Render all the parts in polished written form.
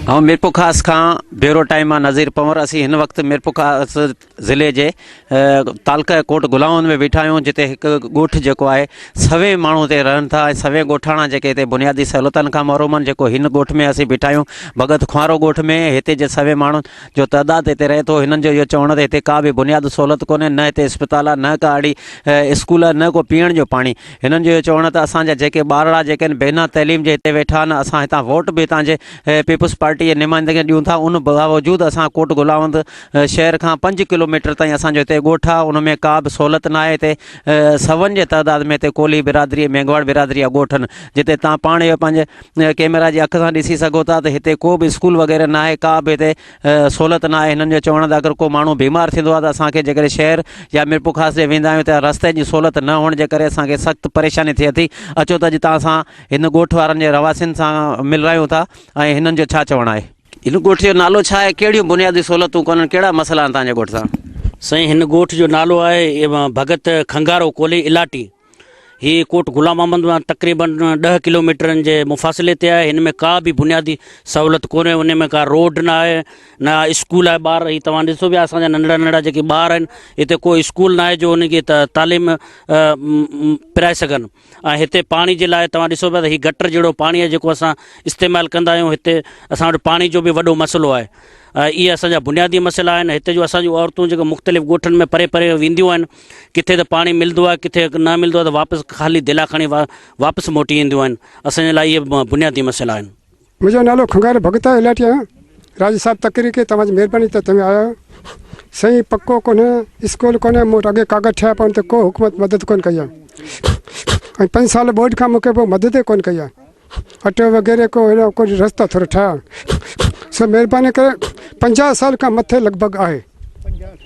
हाँ मीरपुर खास का ब्यूरो टाइम नज़ीर पंवर असी इन वक्त मीरपुर खास ज़िले के तालका कोट गुलाउन में बीठा आहियूं जिते एक गोठ जो है सवे मानू ते रहन था। सवे गोठाणा जेके बुनियादी सहूलतन का महरूम जो इन गोठ में असी बीठा आहियूं भगत खुआरो गोठ में। हिते जे सवे मानू जो तदाद हिते रहे तो हिननि जो इहो चवण ते हिते का भी बुनियादी सहूलत कोन्हे, न हिते अस्पताल न का अड़ी स्कूल न को पीअण जो पानी। हिननि जो इहो चवण त असांजा जेके ॿारड़ा जेके बिना तइलीम जे हिते वेठा आहिनि, असां हितां वोट भी तव्हांजे पीपुल्स पार्टी जे नुमाइंदगी ॾियूं था। उन बावजूद असां कोट गुलावंद शहर का 5 किलोमीटर ताईं असांजो हिते ॻोठ आहे, उनमें का भी सहूलत ना आहे। हिते सवन जे तइदाद में हिते कोली बिरादरी मेघवाड़ बिरादरी जा ॻोठ आहिनि जिते तव्हां पाण इहो पंहिंजे कैमरा जी अख सां ॾिसी सघो था त हिते को भी स्कूल वग़ैरह ना आहे, का भी हिते सहूलत ना आहे। हिननि जो चवण त अगरि को माण्हू बीमार थींदो आहे त असांखे जेकॾहिं शहर या मीरपुर खास जे वेंदा आहियूं त रस्ते जी सहूलत न हुअण जे करे असांखे सख़्तु परेशानी थिए थी। अचो त अॼु तव्हां सां हिन ॻोठ वारनि जे रवासियुनि सां मिल रहियूं था ऐं हिननि जो छा चवणु आहे। इन ॻोठ जो नालो छा आहे, कहिड़ियूं बुनियादी सहूलतूं कोन्हनि, कहिड़ा मसइला आहिनि तव्हांजे ॻोठ सां? साईं हिन ॻोठ जो नालो आहे भगत खंगारो कोली इलाटी। ही कोट गुलाम अहमद में तकरीबन 10 किलोमीटर जे मुफ़ासिले ते आहे। हिन में का भी बुनियादी सहूलत कोन्हे, उन में का रोड ना आहे, ना स्कूल आहे। ॿार ही तव्हां ॾिसो पिया असांजा नंढड़ा नंढड़ा जेके ॿार आहिनि हिते कोई स्कूल ना आहे जो उनखे तालीम पिराए सघनि। ऐं हिते पाणी जे लाइ तव्हां ॾिसो पिया त ही गटर जहिड़ो पाणी आहे जेको असां इस्तेमालु कंदा आहियूं। हिते असां वटि पाणी जो भी वॾो मसइलो आहे। इहे असांजा बुनियादी मसइला आहिनि। हिते जो असांजूं औरतूं जेके मुख़्तलिफ़ ॻोठनि में परे परे वेंदियूं आहिनि, किथे त पाणी मिलंदो आहे, किथे न मिलंदो आहे त वापसि ख़ाली दिला खणी वापसि मोटी ईंदियूं आहिनि। असांजे लाइ इहे बुनियादी मसइला आहिनि। मुंहिंजो नालो खंगार भगत आहे, इलाटी आहे। राजी साहब तकरीर के तव्हांजी महिरबानी त तव्हां आया सही। पक्को कोन्हे, स्कूल कोन्हे, मूं वटि अॻे कागज़ ठहिया पिया त को हुकूमत मदद कोन कई आहे। ऐं 5 साल बोर्ड खां मूंखे पोइ मदद कोन कई आहे। अटो वग़ैरह को अहिड़ो कुझु रस्ता थोरो ठाहिया। सो महिरबानी करे 50 साल खां मथे लॻभॻि आहे।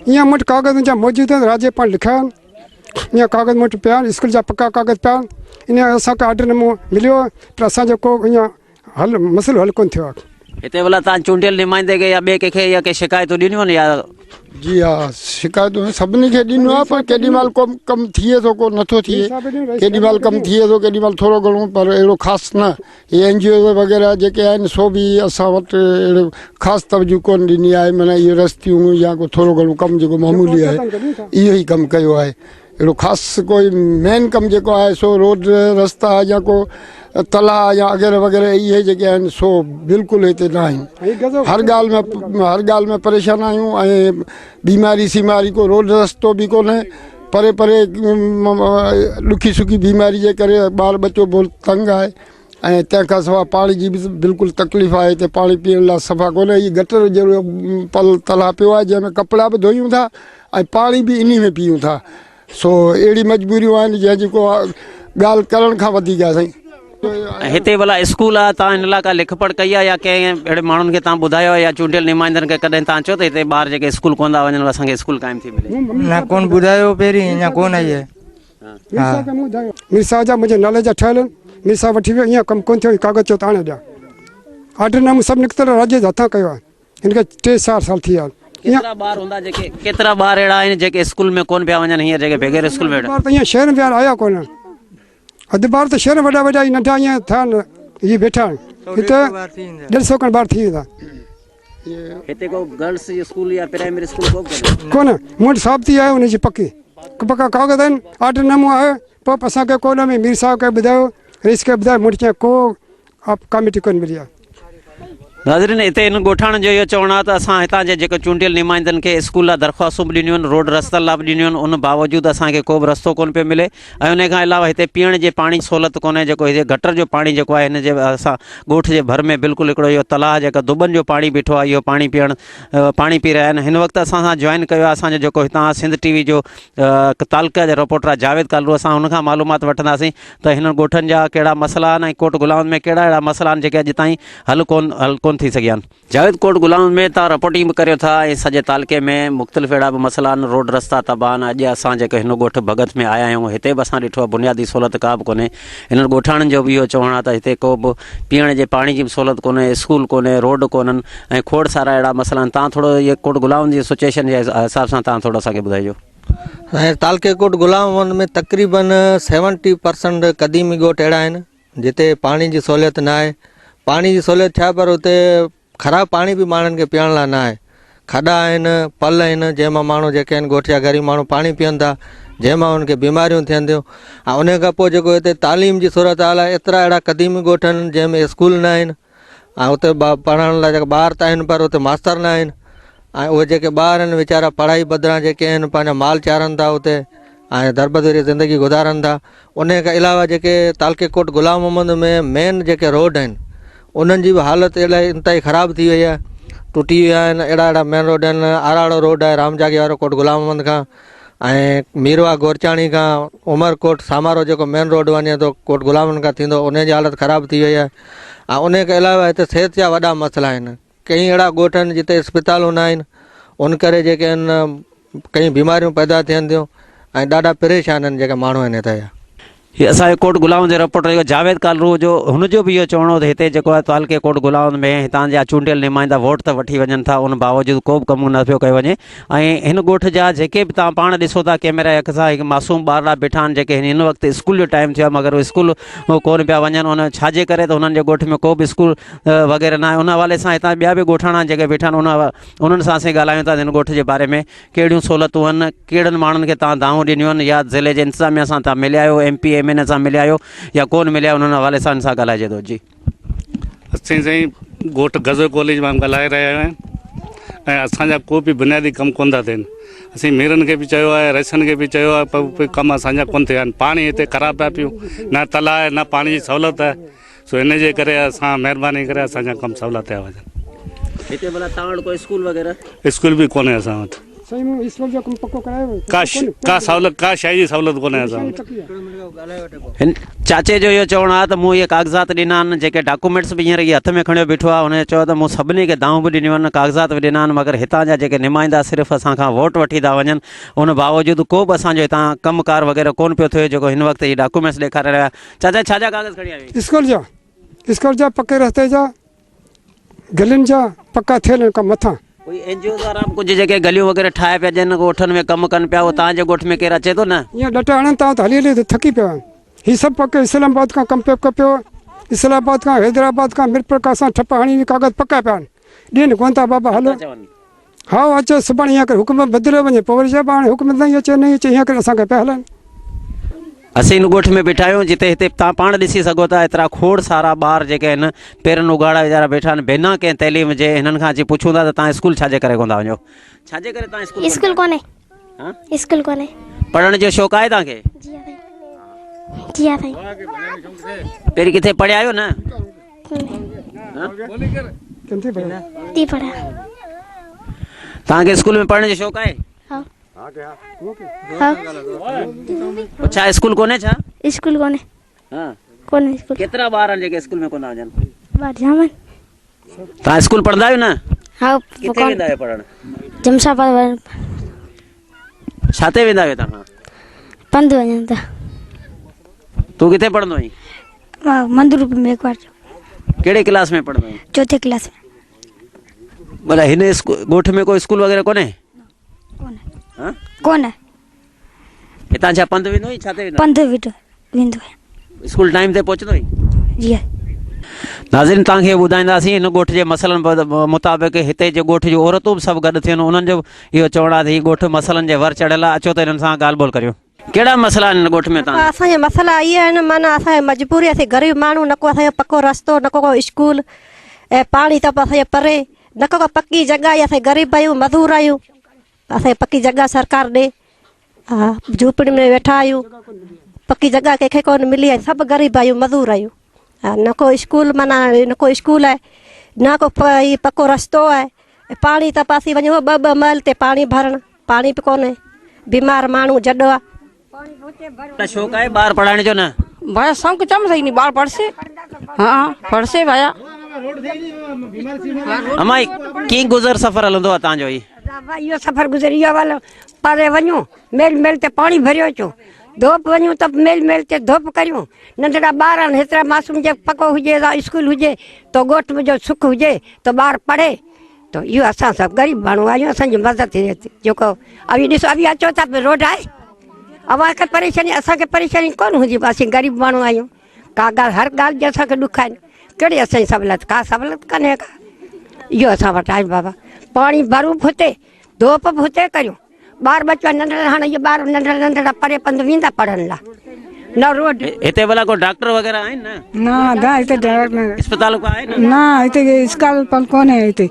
ईअं मूं वटि कागज़ जा मौजूदु आहिनि, राज्यपाल लिखिया आहिनि। ईअं कागज़ मूं वटि पिया आहिनि, स्कूल जा पका कागज़ पिया आहिनि। इन असांखे ऑर्डर न मिलियो पर असांजो को ईअं हल मसइलो हल कोन थियो आहे। हिते भला तव्हां चूंडियल नुमाइंदे खे या ॿिए कंहिंखे या के शिकायतूं ॾिनियूं आहिनि या? जी हाँ, शिकायतूं सभिनी खे ॾिनो आहे पर केॾी महिल कमु थिए थो, को नथो थिए। केॾी महिल कमु थिए थो, केॾी महिल थोरो घणो, पर अहिड़ो ख़ासि न। हे NGO वग़ैरह जेके आहिनि सो बि असां वटि अहिड़ो ख़ासि तवजो कोन ॾिनी आहे। माना इहे रस्तियूं या को थोरो घणो कमु जेको मामूली आहे इहो ई कमु कयो आहे। अहिड़ो ख़ासि कोई मेन कमु जेको आहे सो रोड रस्ता या को तलाउ या वग़ैरह वग़ैरह इहे जेके आहिनि सो बिल्कुलु हिते न आहिनि। हर ॻाल्हि में परेशान आहियूं। ऐं बीमारी सीमारी को रोड रस्तो बि कोन्हे। परे परे ॾुखी सुखी बीमारी जे करे ॿार बच्चो बहुत तंग आहे। ऐं तंहिंखां सवाइ पाणी जी बि बिल्कुलु तकलीफ़ आहे। हिते पाणी पीअण लाइ सफ़ा कोन्हे। हीअ गटर जहिड़ो पल तलाउ पियो आहे जंहिंमें कपिड़ा बि धोयूं था ऐं पाणी बि इन में पीयूं था। सो अहिड़ी मजबूरियूं आहिनि जंहिंजी को ॻाल्हि करण खां वधीक आहे। साईं हिते भला स्कूल आहे, तव्हां हिन लाइ का लिख पढ़ कई आहे या कंहिं अहिड़े माण्हुनि खे तव्हां ॿुधायो या चूंडियल नुमाइंदनि खे कॾहिं तव्हां चयो त हिते ॿार जेके स्कूल कोन था वञनि असांखे स्कूल क़ाइमु थी मिले? न कोन ॿुधायो पहिरीं, अञा कोन आई आहे। मीर साहब जा मुंहिंजे नाले जा ठहियल आहिनि। मीर साहब वठी वियो, ईअं कमु कोन थियो। कागज़ चयो त हाणे ॾियां ऑर्डर न सभु निकितल राज्य जे हथां कयो आहे। हिनखे 3-4 साल थी विया आहिनि। केतिरा ॿार हूंदा जेके, केतिरा ॿार अहिड़ा आहिनि जेके स्कूल में कोन पिया वञनि, हीअं जेके बग़ैर स्कूल में ॿार त ईअं शहर में आया कोन। अधु ॿार त शहर वॾा वॾा ई नंढा ईअं थिया आहिनि, इहे वेठा आहिनि। हिते 150 खनि ॿार थी वेंदा। हिते को गर्ल्स स्कूल या प्राइमरी स्कूल कोन मूं वटि साबित थी आहे उनजी पका कागज़ आहिनि। ऑर्डर न मूं आहे पोइ असांखे कोन में मीर साहब खे ॿुधायो, रईस खे ॿुधायो, मूं वटि को कमेटी कोन मिली आहे। नाज़रीन हिते इन ॻोठाणे जो इहो चवणु आहे त असां हितां जे जेके चूंडियल नुमाइंदनि खे स्कूल लाइ दरख़्वास्तूं बि ॾिनियूं आहिनि, रोड रस्तनि लाइ बि ॾिनियूं आहिनि। उन बावजूदि असांखे को बि रस्तो कोन पियो मिले। ऐं उन खां अलावा हिते पीअण जे पाणी सहूलत कोन्हे। जेको हिते गटर जो पाणी जेको आहे हिन जे असां ॻोठ जे भर में बिल्कुलु हिकिड़ो इहो तलाउ जेका दुबनि जो पाणी बीठो आहे, इहो पाणी पी रहिया आहिनि। हिन वक़्तु असां सां जॉइन कयो आहे असांजो जेको हितां सिंध TV जो तालका जा रिपोर्टर आहे जावेद कालरू। असां हुनखां मालूमात वठंदासीं त हिन ॻोठनि जा कहिड़ा मसइला आहिनि ऐं कोट गुलाम में कहिड़ा अहिड़ा मसइला आहिनि जेके अॼु ताईं हल कोन थी सघिया आहिनि। जावेद, कोट गुलाम में तव्हां रिपोर्टिंग बि करियो था ऐं सॼे तालके में मुख़्तलिफ़ अहिड़ा बि मसइला आहिनि, रोड रस्ता तबाह आहिनि। अॼु असां जेके हिन ॻोठ भगत में आया आहियूं हिते बि असां ॾिठो आहे बुनियादी सहूलत का बि कोन्हे। हिननि ॻोठाणनि जो बि इहो चवणु आहे त हिते को बि पीअण जे पाणी जी बि सहूलत कोन्हे, स्कूल कोन्हे, रोड कोन्हनि ऐं खोड़ सारा अहिड़ा मसइला आहिनि। तव्हां थोरो इहे कोट गुलाम जी सिचुएशन जे हिसाब सां तव्हां थोरो असांखे ॿुधाइजो। तालके कोट गुलाम में तकरीबन 70% क़दीमी ॻोठ अहिड़ा आहिनि जिते पाणी जी सहूलियत न आहे। पाणी जी सहूलियत छा पर उते ख़राबु पाणी बि माण्हुनि खे पीअण लाइ न आहे। खॾा आहिनि, पल आहिनि, जंहिंमां माण्हू जेके आहिनि ॻोठ जा ग़रीब माण्हू पाणी पीअनि था, जंहिंमां उनखे बीमारियूं थियनि थियूं। ऐं उन खां पोइ जेको हिते तालीम जी सूरत हाल आहे, एतिरा अहिड़ा क़दीमी ॻोठ आहिनि जंहिंमें स्कूल न आहिनि ऐं उते पढ़ण लाइ जेके ॿार त आहिनि पर उते मास्तर न आहिनि। ऐं उहे जेके ॿार आहिनि वीचारा पढ़ाई बदिरां जेके आहिनि पंहिंजा माल चारनि था उते ऐं दरबदरी ज़िंदगी गुज़ारनि था। उन खां अलावा जेके तालके कोट गुलाम मोहम्मद में मेन जेके रोड आहिनि उन्हनि जी बि हालति इलाही इंतिहाई ख़राबु थी वई आहे, टुटी विया आहिनि। अहिड़ा मेन रोड आहिनि, आराड़ो रोड आहे रामजागी वारो कोट गुलाम मोहम्मद खां ऐं मीरवा गोरचाणी खां उमरकोट सामारो जेको मेन रोड वञे थो कोट गुलाम मोहम्मद खां थींदो, उन जी हालति ख़राबु थी वई आहे। ऐं उन खां अलावा हिते सिहत जा वॾा मसइला आहिनि। कई अहिड़ा ॻोठ आहिनि जिते इस्पतालूं न आहिनि, उन करे जेके आहिनि कई बीमारियूं पैदा थियनि थियूं ऐं ॾाढा परेशान आहिनि जेके माण्हू आहिनि हिते जा। ये असांजे कोट गुलाम जे रिपोर्टर जेको जावेद कालरू जो हुनजो बि इहो चवणो त हिते जेको आहे तालके कोट गुलाम में हितां जा चूंडियल नुमाइंदा वोट त वठी वञनि था, उन बावजूदि को बि कमु न पियो कयो वञे। ऐं हिन ॻोठ जा जेके बि तव्हां पाण ॾिसो था कैमरा अख सां, हिकु मासूम ॿार वेठा आहिनि जेके हिन वक़्तु स्कूल जो टाइम थियो आहे मगर उहे स्कूल कोन पिया वञनि। उन छाजे करे त हुननि जे ॻोठ में को बि स्कूल वग़ैरह न आहे। उन हवाले सां हितां ॿिया बि ॻोठाणा जेके वेठा आहिनि उन्हनि सां असीं ॻाल्हायूं था हिन ॻोठ जे बारे में, कहिड़ियूं सहूलियतूं आहिनि, कहिड़नि माण्हुनि खे तव्हां दावूं ॾिनियूं आहिनि, या ज़िले जे इंतिज़ामिया सां तव्हां मिलिया आहियो, MP MN सां मिलिया आहियो या कोन मिलिया, उन्हनि हवाले सां सां ॻाल्हाइजे थो। जी असीं साईं ॻोठ गज़ो कॉलेज मां ॻाल्हाए रहिया आहियूं ऐं असांजा को बि बुनियादी कमु कोन था थियनि। असीं मीरनि खे बि चयो आहे, रईसनि खे बि चयो आहे, पर कमु असांजा कोन थिया आहिनि। पाणी हिते ख़राबु पिया पियूं, न तला आहे न पाणी जी सहूलियत आहे। सो इन जे करे असां महिरबानी करे असांजा कमु सवला थिया वञनि। हिते भला तव्हां वटि कोई स्कूल वग़ैरह स्कूल बि कोन्हे असां वटि, सही में स्कूल जो कमु पको करायो का सहूलियत, का शइ जी सहूलियत कोन्हे असां वटि। हिन चाचे जो इहो चवणु आहे त मूं इहे कागज़ात ॾिना आहिनि, जेके डॉक्यूमेंट्स बि हींअर इहे हथ में खणियो बीठो आहे। हुन चयो त मूं सभिनी खे दाऊं बि ॾिनियूं आहिनि, कागज़ात बि ॾिना आहिनि, मगर हितां जा जेके नुमाइंदा सिर्फ़ु असांखां वोट वठी था वञनि। उन बावजूदि को बि असांजो हितां कमुकार वग़ैरह कोन पियो थिए जेको हिन वक़्तु इहे डॉक्यूमेंट्स ॾेखारे रहिया। चाचा छा जा कागज़ खणी आयो? स्कूल जा पके रस्ते जा गलियुनि जा पका थियल आहिनि कमु मथां। कोई NGO द्वारा कुझु जेके गलियूं वग़ैरह ठाहे पिया ॾियनि, ॻोठनि में कमु कनि पिया, उहो तव्हांजे ॻोठ में केरु अचे थो न? ईअं ॾटा हणनि था त हली हली थकी पिया आहिनि। हीअ सभु पके इस्लामाबाद खां कमु पियो पियो, इस्लामाबाद खां हैदराबाद खां मिरपुर सां ठप हणी कागज़ पका पिया आहिनि। ॾियनि कोन था बाबा हलो, हा अचो सुभाणे हीअं करे हुकुम बदिलियो वञे, पोइ वरी चइबो हाणे हुकुम न अचे न अचे, हीअं करे असांखे पिया हलनि। असीं हिन ॻोठ में बीठा आहियूं जिते हिते तव्हां पाण ॾिसी सघो था एतिरा खोड़ सारा ॿार जेके आहिनि पेरनि उघाड़ा वीचारा वेठा आहिनि बिना कंहिं तइलीम जे। हिननि खां अची पुछूं था त तव्हां स्कूल छाजे करे कोन था वञो? छाजे करे तव्हां स्कूल कोन्हे? स्कूल कोन्हे। पढ़ण जो शौक़ु आहे तव्हांखे? जी हाँ भाई। पहिरीं किथे पढ़िया आहियो न? ती पढ़ा। तव्हांखे स्कूल में पढ़ण जो शौक़ु आहे? छा स्कूल कोन्हे? छा स्कूल कोन्हे? कोन्हे स्कूल। केतिरा ॿार आहिनि जेके स्कूल में कोन था वञनि? ॿार जाम आहिनि। तव्हां स्कूल पढ़ंदा आहियो न? हा। किथे वेंदा आहियो पढ़ण? जमशाबाद। छाते वेंदा आहियो तव्हां? पंधु वञनि था। तूं किथे पढ़ंदो आहीं? मंदरू में एक बार। कहिड़े क्लास में पढ़ंदो आहीं? चौथे क्लास में। भला हिन ॻोठ में कोई स्कूल वग़ैरह कोन्हे? कोन्हे। हितां छा पंधु वेंदो छाते वेंदो? पंधु वेंदो आहे। स्कूल टाइम ते पहुचंदो? जी हा। नाज़रीन तव्हांखे ॿुधाईंदासीं हिन ॻोठ जे मसइलनि मुताबिक़ हिते जे ॻोठ जूं औरतूं बि सभु गॾु थियनि। उन्हनि जो इहो चवणु आहे त हीउ ॻोठ मसइलनि जे वर चढ़ियल आहे। अचो त हिननि सां ॻाल्हि ॿोल करियो। कहिड़ा मसइला आहिनि हिन ॻोठ में तव्हां? असांजा मसइला इहे आहिनि, माना असांजी मजबूरी, असीं ग़रीब माण्हू, न को असांजो पको रस्तो, न को स्कूल ऐं पाणी त असांजे परे, न को पकी जॻह आहे। असां ग़रीब आहियूं, मज़दूर आहियूं, असांखे पकी जॻह सरकार ॾे। हा झूपड़ी में वेठा आहियूं, पकी जॻह कंहिंखे कोन मिली आहे। सभु ग़रीब आहियूं, मज़दूर आहियूं। हा न को स्कूल, माना न को स्कूल आहे, न को पको रस्तो आहे। पाणी त पासी वञो ॿ महल ते पाणी भरणु, पाणी बि कोन्हे। बीमार माण्हू जॾो आहे। शौक़ु आहे ॿार पढ़ाइण जो न? भाया शौक़ चम सही नहीं, बाल पढ़से। हाँ पढ़से भाया। अमाई कीअं गुज़र सफ़र हलंदो आहे तव्हांजो? इहो सफ़र गुज़रियो वालो परे वञूं, मेल मेल ते पाणी भरियो अचूं, धोप वञूं त मेल मेल ते धोप करियूं। नंढड़ा ॿार आहिनि, हेतिरा मासूम जे पको हुजे, स्कूल हुजे त ॻोठ में जो सुख हुजे त ॿार पढ़े। त इहो असां सभु ग़रीब माण्हू आहियूं, असांजी मदद थिए जेको अभी ॾिसो, अभी अचो था रोड आहे, अवांखे परेशानी, असांखे परेशानी कोन हुंदी। असीं ग़रीब माण्हू आहियूं, का ॻाल्हि हर ॻाल्हि जो असांखे ॾुख आहिनि। कहिड़ी असांजी सहूलियत? का सहूलियत कान्हे का। इहो असां वटि आहे बाबा। पाणी भरूं बि हुते, धोप बि हुते करियूं। ॿार बच्चा नंढड़ा, हाणे इहे ॿार नंढड़ा नंढड़ा परे पंधु वेंदा पढ़ण लाइ, न रोड। हिते भला को डॉक्टर वग़ैरह आहिनि न? ना हिते अस्पताल को आहे न? ना हिते स्कूल कोन्हे हिते।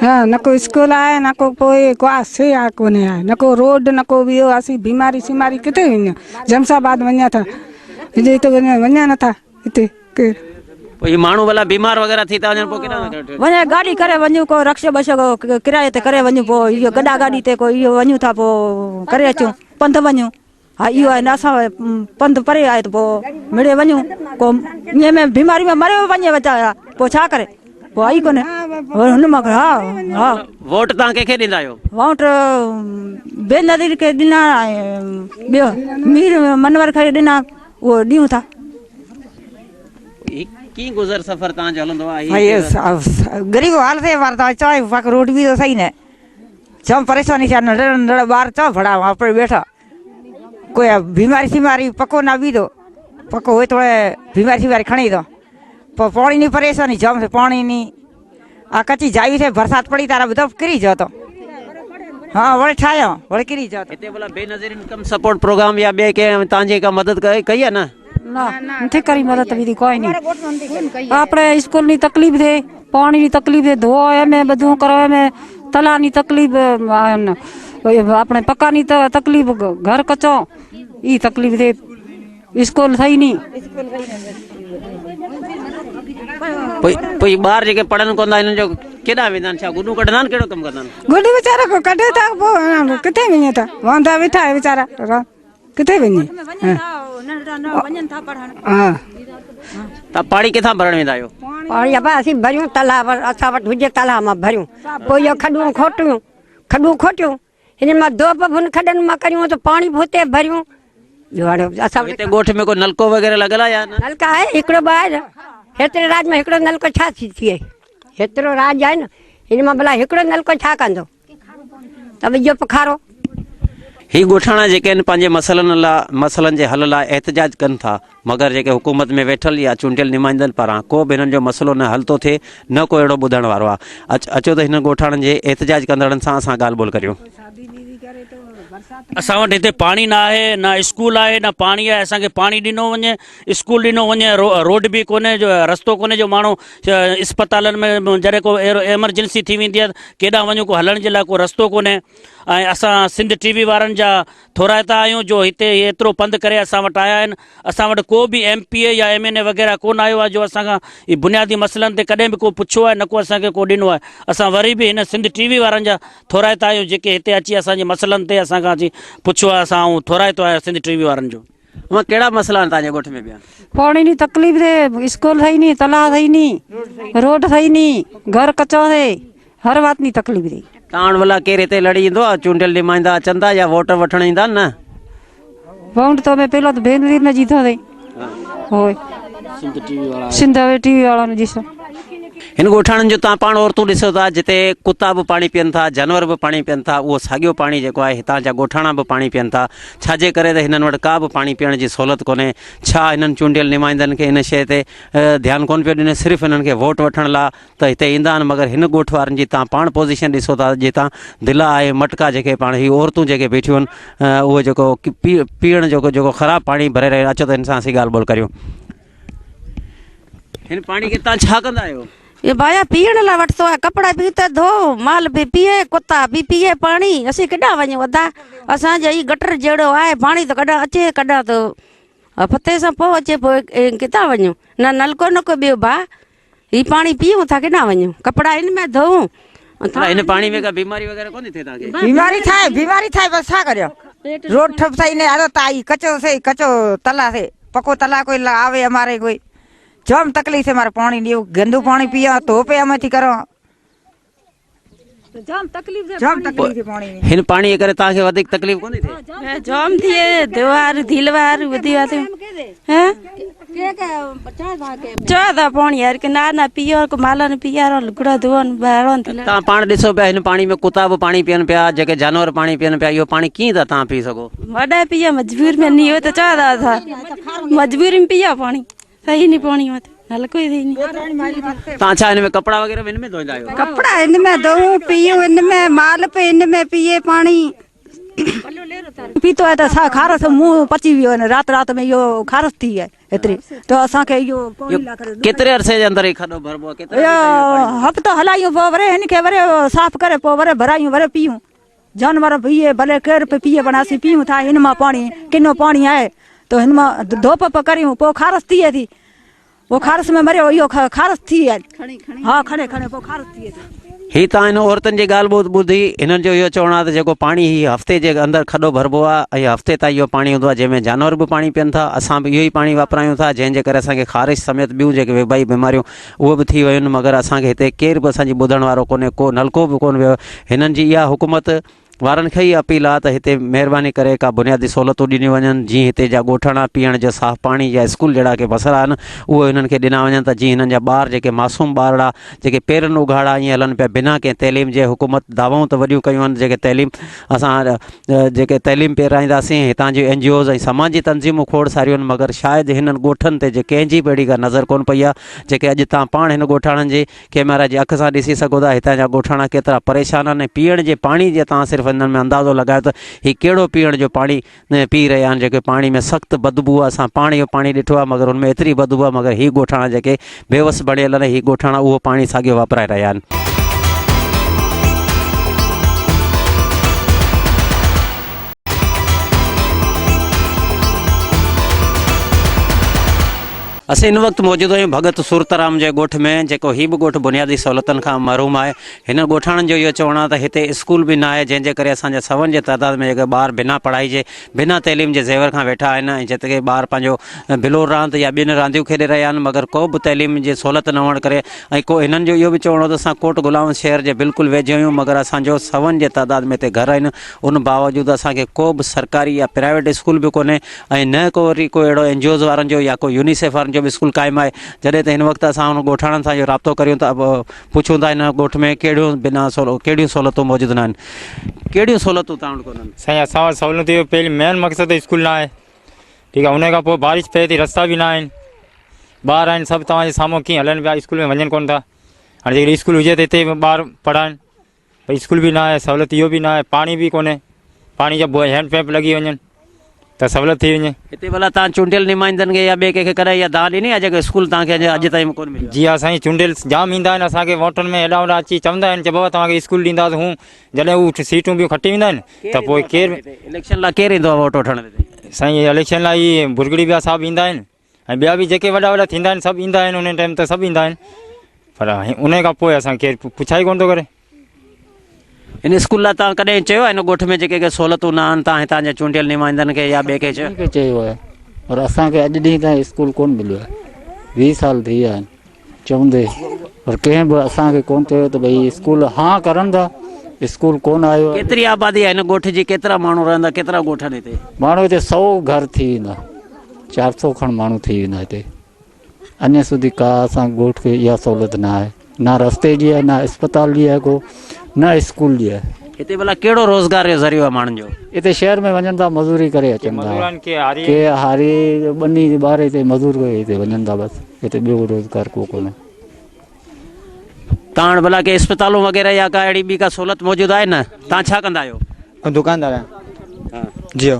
हाँ, न को स्कूल आहे, न को कोई क्लास आहे कोन्हे आहे, न को रोड, न को ॿियो असीं बीमारी सीमारी किथे वञूं? जमसाबाद वञा था, हिते वञा नथा हिते केरु। पोइ ही माण्हू भला बीमार वग़ैरह थी था वञनि पोइ केॾां वञे गाॾी करे वञूं, को रक्शो बक्शो को किराए ते करे वञूं, पोइ इहो गॾा गाॾी ते को इहो वञूं था, पोइ करे अचूं, पंधु वञूं। हा, इहो आहे न, असां पंधु परे आहे त पोइ मिड़े वञूं, को ईअं में बीमारी में मरे वञे वीचारा, पोइ छा करे, पोइ आई कोन्हे हुन मां। हा हा, वोट तव्हां कंहिंखे ॾींदा आहियो? वोट बेनज़ीर खे ॾिना, ॿियो मीर मनवर खे ॾिना, उहो ॾियूं था। कीअं गुज़र सफ़र तव्हांजो हलंदो आहे? गरीब हाल थे वार तो चाहे पाक रोड भी तो सही ने जम परेशानी से नड़ नड़ बार चा भड़ा वहाँ पर बैठा कोई बीमारी सीमारी पको ना भी दो पको हुए थोड़े बीमारी सीमारी खणी दो पानी नहीं परेशानी जम से पानी नहीं आ कच्ची जाई से बरसात पड़ी तारा बदब करी जाओ तो हाँ वड़े ठाया वड़े करी जाओ। हिते बोला बेनज़ीर इनकम सपोर्ट प्रोग्राम या बे के तव्हांजे का मदद कई है ना? ना नहीं करी मदद भी कोई नहीं। आपने स्कूल नी तकलीफ थे, पानी नी तकलीफ थे, धोए में बधू करे में, तला नी तकलीफ, अपने पक्का नी तकलीफ, घर कचो ई तकलीफ थे, स्कूल सही नहीं। पोइ ॿार जेके पढ़नि कोन था हिननि जो केॾां वेंदा आहिनि? छा गुॾू कढंदा आहिनि? कहिड़ो कमु कंदा आहिनि? गुॾी वीचारा को कढे था, पोइ किथे वञे था, वांदा वेठा आहे वीचारा, किथे वञे? हाँ, तव्हां पाणी किथां भरण वेंदा आहियो? पाणी अब असीं भरियूं तालाब, असां वटि हुजे तालाब मां भरियूं, पोइ इहो खॾूं खोटियूं हिन मां धोप बि हुन खॾनि मां करियूं त पाणी बि हुते भरियूं। असां हिते ॻोठ में को नलको वग़ैरह लॻल आहे या न? नलका आहे हिकिड़ो ॿ आहे न, हेतिरे राज में हिकिड़ो नलको छा थिए, हेतिरो राज आहे न, हिन मां भला हिकिड़ो नलको छा कंदो, त इहो पखारो। ही ॻोठाणा जेके आहिनि पंहिंजे मसइलनि जे हल लाइ एहतजाज कनि था, मगर जेके हुकूमत में वेठल या चूंडियल नुमाइंदनि पारां को बि हिननि जो मसइलो न हल थो थिए, न को अहिड़ो ॿुधण वारो आहे। अचो त हिन ॻोठाणनि जे एहतजाज कंदड़नि सां असां ॻाल्हि ॿोल करियूं। असां वटि हिते पाणी न आहे, न स्कूल आहे, न पाणी आहे। असांखे पाणी ॾिनो वञे, स्कूल ॾिनो वञे, रोड बि कोन्हे, जो रस्तो कोन्हे जो माण्हू अस्पतालनि में जॾहिं को एमरजेंसी थी वेंदी आहे केॾां वञूं, को हलण जे लाइ को रस्तो कोन्हे। ऐं असां सिंध TV वारनि जा थोराइता आहियूं जो हिते एतिरो पंधु करे असां वटि आया आहिनि। असां वटि को बि MPA या MNA वग़ैरह कोन आयो आहे जो असांखां ई बुनियादी मसइलनि ते कॾहिं बि को पुछियो आहे, न को असांखे को ॾिनो आहे। असां वरी बि हिन सिंध TV वारनि जा थोराइता आहियूं जेके हिते अची असांजे मसइलनि ते असांखां अची पुछियो आहे। असां थोराइतो आहे सिंध TV वारनि जो। मां कहिड़ा मसइला आहिनि तव्हांजे ॻोठ में ॿिया? पानी नी तकलीफ थे, स्कूल सही नहीं, तालाब सही नहीं, रोड सही नहीं, घर कचो थे, हर बात नी तकलीफ थी। तव्हां भला केरु हिते लड़ी ईंदो आहे? चूंडियल नुमाइंदा अचनि था या वोट वठण ईंदा आहिनि न? वोट तो मैं पहले तो बेनज़ीर ने जीता थे, होय सिंध TV वाला ने जीता। हिन ॻोठाणनि जो तव्हां पाण औरतूं ॾिसो था जिते कुता बि पाणी पीअनि था, जानवर बि पाणी पीअनि था, उहो साॻियो पाणी जेको आहे हितां जा ॻोठाणा बि पाणी पीअनि था। छाजे करे त हिननि वटि का बि पाणी पीअण जी सहूलियत कोन्हे? छा हिननि चूंडियल नुमाइंदनि खे हिन शइ ते ध्यानु कोन पियो ॾिने? सिर्फ़ु हिननि खे वोट वठण लाइ त हिते ईंदा आहिनि, मगर हिन ॻोठ वारनि जी तव्हां पाण पोज़ीशन ॾिसो था जितां दिला आहे, मटका जेके पाण ही औरतूं जेके बीठियूं आहिनि, उहो जेको पीअण जेको ख़राबु पाणी भरे रहियो। अचो त हिन सां असीं ॻाल्हि ॿोल करियूं। हिन पाणी खे तव्हां छा कंदा आहियो? ये भाया पीअण लाइ वठितो आहे, कपिड़ा बि त धो, माल बि पीए, कुता बि पीए पाणी, असीं केॾां वञूं वधा? असांजो ई गटर जहिड़ो आहे, पाणी त कॾहिं अचे कॾहिं त फते सां पोइ अचे, पोइ किथां वञूं? न नलको न को ॿियो भाउ, ही पाणी पीऊं था, केॾां वञूं? कपिड़ा इन में धोऊं। हिन पाणी में का बीमारी वग़ैरह कोन थिए तव्हांखे? बीमारी थाए बसि छा करियो? रोड ठप सही ने आदत आई, कचो सही, कचो तला से, पको तला कोई आवे हमारे कोई जाम तकलीफ है। हमारे पानी दियो, गंदू पानी पिया तो पे हमें थी करो, जाम तकलीफ है पानी में। हिन पाणी जे करे तव्हांखे वधीक तकलीफ़ कोन थिए? जाम थिए, दीवार ढीलवार वधी आते हैं चौदा पानी यार के ना पियो, को माला ने पिया रो लुगड़ा धोन बाहरों। तव्हां पाण ॾिसो पिया हिन पाणी में कुता बि पाणी पीअनि पिया, जेके जानवर पाणी पीअनि पिया, इहो पाणी कीअं था तव्हां पी सघो? वॾा पिया, मजबूर में नहीं हो तो चौदा था, मजबूरी में पिया पानी, सही नहीं पानी मत। हल्को ही थी तव्हां छा हिन में कपिड़ा वग़ैरह हिन में धोईंदा आहियो? कपड़ा इनमें धोऊं पीऊं इनमें माल पे इनमें पिए पानी पीतो है तो खारस मुंह पची वियो है रात रात में इहो खारस थी है एतिरी तो असांखे इहो केतिरे अरसे जे अंदर ही खॾो भरबो आहे? केतिरे हफ़्तो हलायूं पोइ वरी हिनखे वरी साफ़ करे पोइ वरी भरायूं वरी पीऊं जानवर पीए भले केरु पीए पण असीं पीऊं था हिन मां पाणी किनो पाणी आहे तो हिन मां धोप करियूं पोइ खारस थिए थी पोइ खारस में मरियो इहो खारस थी आहे हा खणे खणे पोइ खारस थिए थी। ही तव्हां हिन औरतुनि जी ॻाल्हि ॿुधी हिननि जो इहो चवणु आहे त जेको पाणी ही हफ़्ते जे अंदरि खॾो भरबो आहे ऐं हफ़्ते ताईं इहो पाणी हूंदो आहे जंहिंमें जानवर बि पाणी पीअनि था असां बि इहो ई पाणी वापरायूं था जंहिंजे करे असांखे ख़ारिश समेत ॿियूं जेके वेबाई बीमारियूं उहे बि थी वियूं आहिनि मगर असांखे हिते केर बि असांजी ॿुधण वारो कोन्हे को नलको बि कोन वियो हिननि जी इहा हुकूमत वारनि खे ई अपील आहे त हिते महिरबानी करे का बुनियादी सहूलियतूं ॾिनियूं वञनि जीअं हिते जा ॻोठाणा पीअण जो साफ़ु पाणी या स्कूल जहिड़ा के मसइला आहिनि उहे हिननि खे ॾिना वञनि त जीअं हिननि जा ॿार जेके मासूम ॿारड़ा जेके पेरनि उघाड़ा ईअं हलनि पिया बिना कंहिं तइलीम जे हुकूमत दावाऊं त वॾियूं कयूं आहिनि जेके तइलीम असां जेके तइलीम पिराईंदासीं हितां जी NGOs ऐं समाजी तंज़ीमूं खोड़ सारियूं आहिनि मगर शायदि हिननि ॻोठनि ते जे कंहिंजी बि अहिड़ी का नज़र कोन पई आहे जेके अॼु तव्हां पाण हिन ॻोठाणनि जे कैमरा जी अख सां ॾिसी सघो था हितां जा ॻोठाणा केतिरा परेशान आहिनि पीअण जे पाणी जे तव्हां सिर्फ़ु हिननि में अंदाज़ो लॻायो त हीउ कहिड़ो पीअण जो पाणी पी रहिया आहिनि जेके पाणी में सख़्तु बदबू आहे असां पाणी जो पाणी ॾिठो आहे मगर हुन में एतिरी बदबू आहे मगर हीउ ॻोठाणा जेके बेवस बणियल आहिनि हीउ ॻोठाणा उहो पाणी साॻियो वापराए रहिया आहिनि। असीं इन वक़्तु मौजूदु आहियूं भगत सूरतराम जे ॻोठ में जेको हीउ बि ॻोठु बुनियादी सहूलियतुनि खां महरूम आहे हिन ॻोठाणनि जो इहो चवणु आहे त हिते स्कूल बि न आहे जंहिंजे करे असांजे सवनि जे तइदाद में जेके ॿार बिना पढ़ाई जे बिना तइलीम जे ज़ेवर खां वेठा आहिनि ऐं जिते ॿार पंहिंजो बिलोर रांदि या ॿिनि रांदियूं खेॾे रहिया आहिनि मगर को बि तइलीम जी सहूलियत न हुअण करे ऐं को हिननि जो इहो बि चवणो आहे त असां कोट गुलाम शहर जे बिल्कुलु वेझो आहियूं मगर असांजो सवनि जे तइदाद में हिते घर आहिनि उन बावजूदि असांखे को बि सरकारी या प्राइवेट स्कूल बि कोन्हे ऐं न को वरी को अहिड़ो NGOs वारनि जो या को यूनिसेफ वारनि जो बि स्कूल क़ाइमु आहे जॾहिं त हिन वक़्तु असां हुन ॻोठाणनि सां इहो राब्तो करियूं था पुछूं था हिन ॻोठ में कहिड़ियूं कहिड़ियूं सहूलियतूं मौजूदु न आहिनि कहिड़ियूं सहूलियतूं तव्हां वटि कोन्हनि? साईं असां वटि सहूलियत पहिरीं मेन मक़सदु स्कूल न आहे ठीकु आहे उन खां पोइ बारिश पए थी रस्ता बि न आहिनि ॿार आहिनि सभु तव्हांजे साम्हूं कीअं हलनि पिया स्कूल में वञनि कोन था हाणे जेकॾहिं स्कूल हुजे त हिते ॿार पढ़ाइनि भई स्कूल बि न आहे सहूलियत इहो बि न आहे पाणी बि कोन्हे पाणी जा हैंड पैप लॻी वञनि त सहूलियत थी वञे। हिते भला तव्हां चूंडियल नुमाइंदनि खे या ॿिए कंहिंखे कॾहिं इहा दाल ॾिनी आहे जेके स्कूल तव्हांखे अॼु ताईं कोन मिली? जी हा साईं चूंडियल जाम ईंदा आहिनि असांखे वोटनि में हेॾा होॾा अची चवंदा आहिनि की बाबा तव्हांखे स्कूल ॾींदासीं हूं जॾहिं हू सीटूं बि खटी वेंदा आहिनि त पोइ केरु इलेक्शन लाइ केरु ईंदो आहे वोट वठण ते? साईं इलेक्शन लाइ इहे भुरगड़ी ॿिया साहब ईंदा आहिनि ऐं ॿिया बि जेके वॾा वॾा थींदा आहिनि सभु ईंदा आहिनि उन टाइम ते सभु ईंदा आहिनि पर उन खां पोइ असां केरु पुछाई कोन थो करे। इन स्कूल लाइ तव्हां कॾहिं चयो आहे हिन ॻोठ में जेके सहूलियतूं न आहिनि तव्हां हितां जे चूंडियल नुमाइंदनि खे या ॿिए खे चयो आहे पर असांखे अॼु ॾींहं ताईं स्कूल कोन मिलियो आहे 20 साल थी विया आहिनि चवंदे पर कंहिं बि असांखे कोन चयो त भई स्कूल हा करनि था स्कूल कोन आयो। केतिरी आबादी आहे हिन ॻोठ जी केतिरा माण्हू रहंदा केतिरा ॻोठ आहिनि हिते? माण्हू हिते 100 घर थी वेंदा 400 खनि माण्हू थी वेंदा हिते अञा સુધી का असां ॻोठ खे इहा सहूलियत न आहे न रस्ते जी आहे न अस्पताल जी आहे को न स्कूल जी आहे। हिते भला कहिड़ो रोज़गार जो ज़रियो आहे माण्हुनि जो? हिते शहर में वञनि था मज़ूरी करे अचनि था के हारी बनी जे ॿार हिते मज़ूर करे हिते वञनि था बसि हिते ॿियो रोज़गार को कोन्हे। तव्हां भला के अस्पतालूं वग़ैरह या का अहिड़ी ॿी का सहूलियत मौजूदु आहे न? तव्हां छा कंदा आहियो? दुकानदार आहियां। जी हो।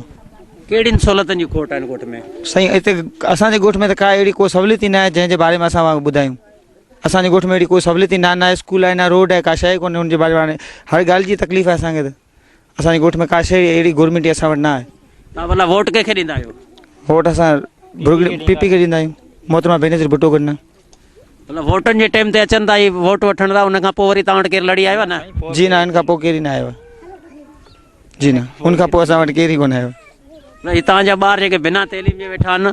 कहिड़ियुनि सहूलियतुनि जी खोट आहे ॻोठ में? साईं हिते असांजे ॻोठ में त का अहिड़ी को सहूलियत ई न आहे जंहिंजे बारे में असां ॿुधायूं असांजे ॻोठ में अहिड़ी कोई सहूलियत ई न स्कूल आहे न रोड आहे का शइ कोन्हे हुनजे बारे में हर ॻाल्हि जी तकलीफ़ आहे असांखे त असांजे ॻोठ में का शइ अहिड़ी गवर्नमेंट असां वटि न आहे। तव्हां भला वोट कंहिंखे ॾींदा आहियो? वोट असां PP खे ॾींदा आहियूं मोहतरमा बेनज़ीर भुट्टो गॾु न। भला वोटनि जे टाइम ते अचनि था ई वोट वठण था उन खां पोइ वरी तव्हां वटि केरु लड़ी आयो आहे न? जी न हिन खां पोइ केरु न आयो आहे जी न हुन खां पोइ असां वटि केरु ई कोन आयो। भई तव्हांजा ॿार जेके बिना तइलीम जे वेठा आहिनि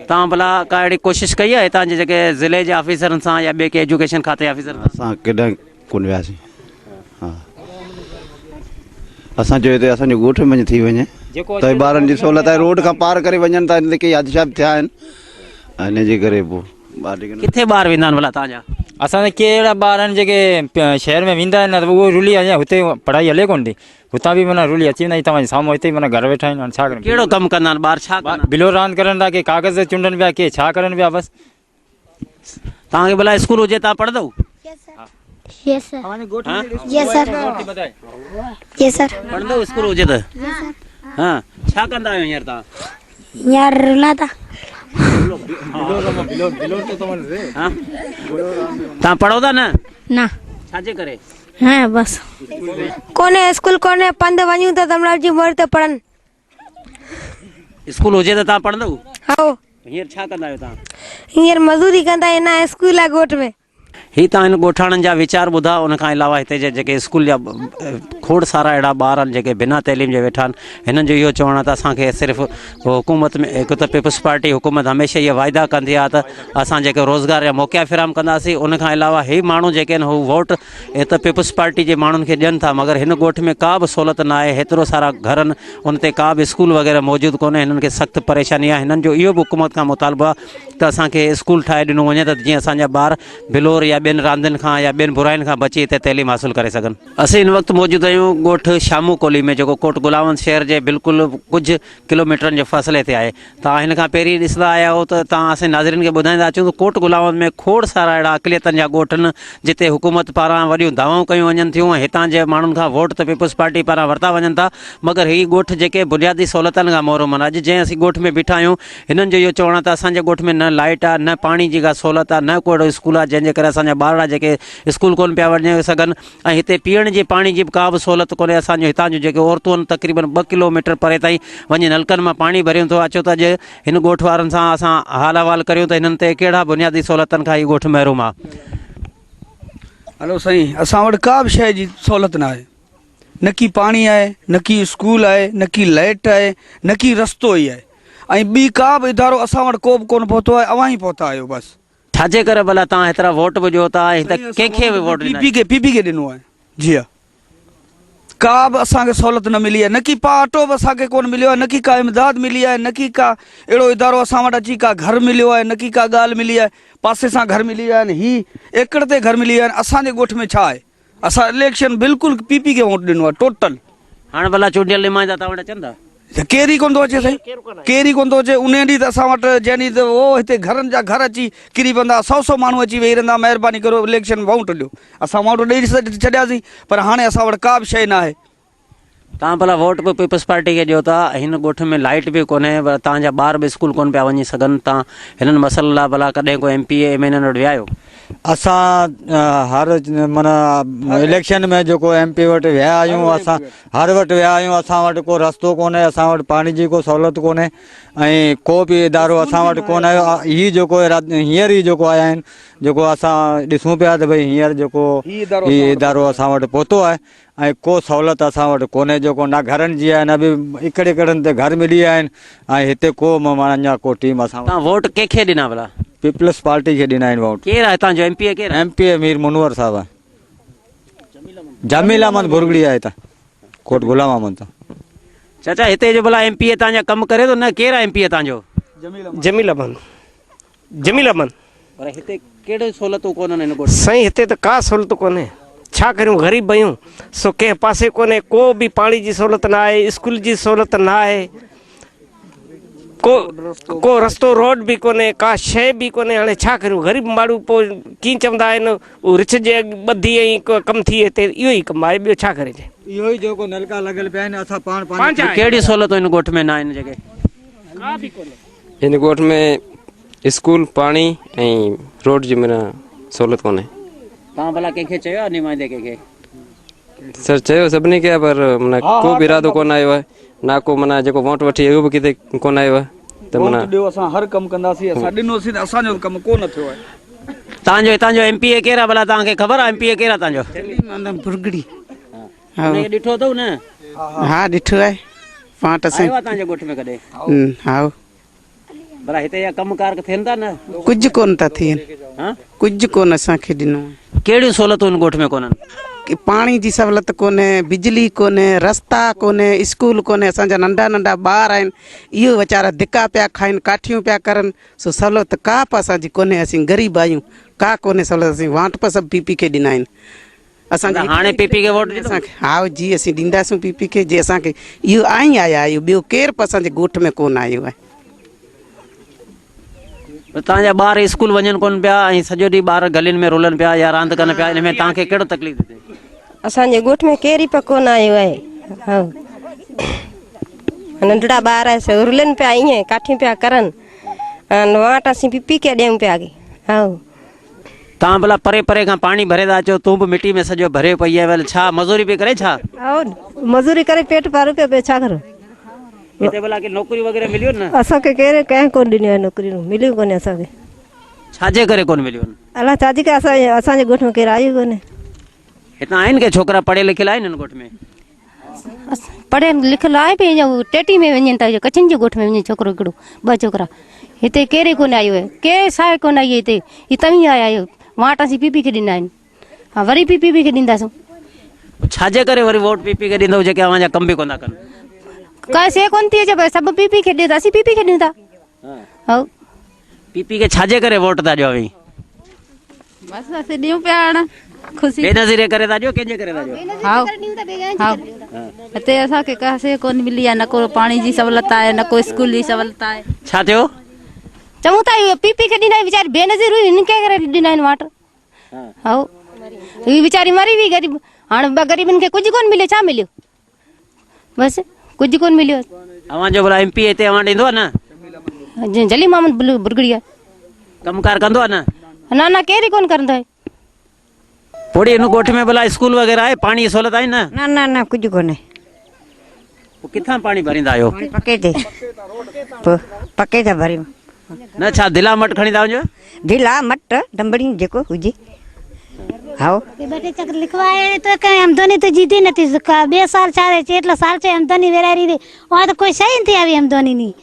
तव्हां भला का अहिड़ी कोशिशि कई आहे हितां जे जेके ज़िले जे ऑफिसरनि सां या ॿिए के एजुकेशन खाते ऑफिसर सां? असां केॾांहुं कोन वियासीं हा असां चयो हिते असांजो ॻोठ में थी वञे त ॿारनि जी सहूलियत आहे रोड खां पार करे वञनि था हिन के हादसा थिया आहिनि हिन जे करे पोइ किथे ॿार वेंदा आहिनि भला तव्हांजा? असांजा कहिड़ा ॿार आहिनि जेके शहर में वेंदा आहिनि न त उहो रुली अञा हुते पढ़ाई हले कोन थी हुतां बि माना रुली अची वेंदा आहिनि तव्हांजे साम्हूं हिते माना घर वेठा आहिनि हाणे छा कनि। कहिड़ो कमु कंदा आहिनि ॿार छा बिलो रांदि करनि था के कागज़ चूंडनि पिया के छा करनि पिया बसि तव्हांखे भला स्कूल हुजे तव्हां पढ़ंदव? यस सर हाँ? यस सर यस सर पढ़ंदव स्कूल हुजे त? हाँ, छा कंदा आहियो हींअर तव्हां? यार रुला था हाँ? तव्हां पढ़ो था न? ना छाजे करे? हाँ बस कोने स्कूल कोने पंध वञूं त तमला जी मोर ते पढ़न स्कूल हुजे त तव्हां पढ़ंदव? आओ हींअर छा कंदा आहियो तव्हां? हींअर मज़दूरी कंदा आहिनि ना स्कूल आहे ॻोठ में। ही तव्हां हिन ॻोठाणनि जा वीचार ॿुधा, उनखां अलावा हिते जे जेके स्कूल जा खोड़ सारा अहिड़ा ॿार आहिनि जेके बिना तइलीम जे वेठा आहिनि। हिननि जो इहो चवणु आहे त असांखे सिर्फ़ु हुकूमत में हिकु त पीपल्स पार्टी हुकूमत हमेशह इहे वाइदा कंदी आहे त असां जेके रोज़गार जा मौक़ा फ़िराम कंदासीं। उनखां अलावा ही माण्हू जेके आहिनि हू वोट त पीपल्स पार्टी जे माण्हुनि खे ॾियनि था, मगर हिन ॻोठ में का बि सहूलियत न आहे। हेतिरो सारा घर आहिनि, उन ते का बि स्कूल वग़ैरह मौजूदु कोन्हे। हिननि खे सख़्तु परेशानी आहे। हिननि जो इहो बि हुकूमत खां मुतालबो आहे त असांखे स्कूल ठाहे ॾिनो वञे त जीअं असांजा ॿार बिलोर या ॿियनि रांदियुनि खां या ॿियनि बुराइनि खां बची हिते तइलीम हासिलु करे सघनि। असीं हिन वक़्तु मौजूदु आहियूं ॻोठ शामू कोली में, जेको कोट गुलावंद शहर जे बिल्कुलु कुझु किलोमीटरनि जे फ़ासिले ते आहे। तव्हां हिन खां पहिरीं ॾिसंदा आया हो त तव्हां असां नाज़रीन खे ॿुधाईंदा अचूं त कोट गुलावंद में खोड़ सारा अहिड़ा अक़लियतनि जा ॻोठ आहिनि जिते हुकूमत पारां वॾियूं दावाऊं कयूं वञनि थियूं। हितां जे माण्हुनि खां वोट त पीपल्स पार्टी पारां वरिता वञनि था, मगर ही ॻोठ जेके बुनियादी सहूलियतनि खां महरूम आहिनि। अॼु जंहिं असीं ॻोठ में बीठा आहियूं, हिननि जो इहो चवणु आहे त असांजे ॻोठ में न लाइट आहे, न पाणी जी का सहूलियत आहे, न को अहिड़ो स्कूल आहे जंहिंजे करे असांजा ॿार जेके स्कूल कोन पिया वञी सघनि। ऐं हिते पीअण जे पाणी जी बि का बि सहूलियत कोन्हे। असांजो हितां जूं जेके औरतूं आहिनि तक़रीबन 2 किलोमीटर परे ताईं वञी नलकनि मां पाणी भरियूं थो। अचो त अॼु हिन ॻोठ वारनि सां असां हाल अहिवाल करियूं त हिननि ते कहिड़ा बुनियादी सहूलियतनि खां हीउ ॻोठ महरूम आहे। हलो साईं, असां वटि का बि शइ जी सहूलियत न आहे। न की पाणी आहे, न की स्कूल आहे, न की लाइट आहे, न की रस्तो ई आहे। ऐं ॿी का बि इदारो असां वटि को बि कोन पहुतो आहे। अवां ई पहुता आहियो बसि। छाजे करे भला तव्हां हेतिरा वोट बि ॾियो था? हिते कंहिंखे बि वोट ॾिनो? पीपी खे ॾिनो आहे। जी हा, का बि असांखे सहूलियत न मिली आहे। न की ऑटो बि असांखे कोन मिलियो आहे, न की का इमदाद मिली आहे, न की का अहिड़ो इदारो असां वटि अची का घर मिलियो आहे, न की का ॻाल्हि मिली आहे। पासे सां घर मिली विया आहिनि, ही एकड़ ते घर मिली विया आहिनि। असांजे ॻोठ में छा आहे? असां इलेक्शन बिल्कुलु पीपी खे वोट ॾिनो आहे टोटल। हाणे भला चूंडियल नुमाइंदा तव्हां वटि अचनि था? केरी कोन थो अचे साईं, केरी कोन थो अचे। उन ॾींहुं त असां वटि जंहिं ॾींहुं त उहो हिते घरनि जा घर अची किरी पवंदा, 100 माण्हू अची वेही रहंदा, महिरबानी करो इलेक्शन वोट ॾियो। असां वोट ॾेई छॾियासीं, पर हाणे असां वटि का बि शइ न आहे। तव्हां भला वोट बि पीपल्स पार्टी खे ॾियो था। हिन ॻोठ में लाइट बि कोन्हे, तव्हांजा ॿार बि स्कूल कोन पिया वञी सघनि। तव्हां हिननि मसइलनि लाइ भला कॾहिं को MP MN वटि विया आहियो? असां हर माना इलेक्शन में जेको MP वटि विया आहियूं, असां हर वटि विया आहियूं। असां वटि को रस्तो कोन्हे, असां वटि पाणी जी को सहूलियत कोन्हे, ऐं को बि इदारो असां वटि कोन आयो। हीअ जेको हींअर ई जेको आया आहिनि, जेको असां ॾिसूं पिया त भई हींअर जेको हीअ इदारो असां वटि पहुतो आहे, ऐं को सहूलियत असां वटि कोन्हे। जेको न घरनि जी आहे, न बि इकड़नि ते घर मिली विया आहिनि। ऐं हिते को माना अञा को टीम असां तव्हां वोट कंहिंखे ॾिना भला? पीपल्स पार्टी खे ॾिना आहिनि वोट। केरु आहे तव्हांजो MP? केरु आहे? MP मीर मुनवर साहब आहे। जमील अहमद भुरगड़ी आहे हितां कोट गुलाम अहमद तां। चाचा हिते जो भला MP तव्हांजा कमु करे थो न? केरु आहे MP तव्हांजो? जमील अहमद। जमील अहमद। पर हिते कहिड़ियूं सहूलियतूं कोन्हनि हिन ॻोठ? साईं हिते त का सहूलियत कोन्हे। छा करियूं, ग़रीब आहियूं। सो कंहिं पासे कोन्हे, को बि पाणी जी सहूलियत न आहे, स्कूल जी सहूलियत न आहे, को रस्तो रोड बि कोन्हे, का शइ बि कोन्हे। हाणे छा करियूं, ग़रीब माण्हू पोइ कीअं चवंदा आहिनि उहो रिछ जे ॿधी ऐं कमु थिए। हिते इहो ई कमु आहे, ॿियो छा करे? इहो ई जेको नलका लॻल पिया आहिनि, असां पाण कहिड़ी सहूलियतूं हिन ॻोठ में न आहिनि जेके? का बि कोन्हे हिन ॻोठ में। स्कूल, पाणी ऐं रोड जी माना सहूलियत कोन्हे। तव्हां भला कंहिंखे चयो आहे नुमाइंदे कंहिंखे? सर चयो सभिनी खे, पर माना को बि इरादो कोन आयो आहे। ना को माना जेको वोट वठी उहो बि किथे कोन आयो आहे। त माना असां हर कमु कंदासीं, असां ॾिनोसीं त असांजो कमु कोन थियो आहे। तव्हांजो हितां जो MP केरु आहे भला? तव्हांखे ख़बर आहे MP केरु आहे तव्हांजो? भुरगड़ी। हुनखे ॾिठो अथव न? हा ॾिठो आहे। पाण आयो आहे तव्हांजे ॻोठ में कॾहिं? हा। भला हिते जा कमकार थियनि था न? कुझु कोन था थियनि, कुझु कोन असांखे ॾिनो। कहिड़ियूं सहूलियतूं हिन ॻोठ में कोन्हनि? पाणी जी सहूलियत कोन्हे, बिजली कोन्हे, रस्ता कोन्हे, स्कूल कोन्हे। असांजा नंढा नंढा ॿार आहिनि, इहो वीचारा धिका पिया खाइनि, काठियूं पिया करनि। सो सहूलियत का बि असांजी कोन्हे। असीं ग़रीब आहियूं, का कोन्हे सहूलियत। असीं वाट पर सभु PP खे ॾिना आहिनि। असांखे हाणे PP खे वोट असांखे हा जी असीं ॾींदासीं PP खे। जे असांखे इहो आया आहियूं, ॿियो केरु बि असांजे ॻोठ में कोन आयो आहे। तव्हांजा ॿार स्कूल वञनि कोन पिया ऐं सॼो ॾींहुं ॿार गलियुनि में रुलनि पिया या रांदि कनि पिया, इन में तव्हांखे कहिड़ो तकलीफ़ थी थिए? असांजे ॻोठ में केर बि कोन आयो आहे। हा नंढड़ा ॿार रुलनि पिया ईअं काठियूं पिया करनि, वाट असीं पी के ॾियूं पिया। हा तव्हां भला परे परे खां पाणी भरे था अचो, तूं बि मिटी में सॼो भरे पई आहे, वल छा मज़ूरी पई करे छा? मज़ूरी करे पेट पारो पियो, छा करो? हिते भला के नौकरी वग़ैरह मिलियो न? असांखे केरु कंहिं कोन ॾिनो आहे नौकरियूं, मिलियूं कोन्हे असांखे। छाजे करे कोन मिलियो? अलाह छाजे करे असांजे ॻोठ में केरु आयो कोन्हे। हितां आहिनि के छोकिरा पढ़ियल लिखियल आहिनि हिन ॻोठ में? पढ़ियल लिखियल आहे पे टेटी में वञनि था, कच्छनि जे ॻोठ में वञे छोकिरो हिकिड़ो, 2 छोकिरा। हिते केरु कोन आयो आहे, केरु साहे कोन आई हिते। ही तव्हीं आया आहियो, वाट असीं पीपी खे ॾिना आहिनि। हा वरी पीपी खे ॾींदासीं। छाजे करे वरी वोट पीपी खे ॾींदव जेके अव्हांजा कम बि कोन था कनि? का से कोन थी अचे, सभु पीपी खे ॾियो था, असीं पीपी खे ॾियूं था। हा पीपी खे छाजे करे वोट था ॾियो? बसि असीं ॾियूं पिया हाणे ख़ुशी बेनज़ीरे करे था ॾियो, कंहिंजे करे था ॾियो? हा हिते असांखे का शइ कोन मिली आहे, न को पाणी जी सहूलियत आहे, न को स्कूल जी सहूलियत आहे। छा थियो? चऊं था पीपी खे ॾिना वीचारी बेनज़ीर हुई, हिन करे ॾिना आहिनि वाट। हा ही वीचारी मरी हुई ग़रीब, हाणे ग़रीबनि खे कुझु कोन मिलियो। छा मिलियो? बसि कुझु कोन मिलियो। अव्हांजो भला MP हिते अव्हां ॾींदो आहे न? जली मोहम्मद बुरगड़िया कमकार कंदो आहे न? न न केरु कोन कंदो आहे। पोड़ी हिन ॻोठ में भला स्कूल वग़ैरह आहे, पाणी जी सहूलियत आहे न? न न न कुझु कोन्हे। किथां पाणी भरींदा आहियो? पके ते पके ते भरियूं। न छा दिला मट खणी था वञो? दिला मट डंबड़ी जेको हुजे। हाँ बेटे चक्कर लिखवाए तो कहीं आमदनी तो जीती नहीं, 2 साल 4 साल से आमदनी वेरारी दे, वहाँ तो कोई सही थी अभी आमदनी नहीं।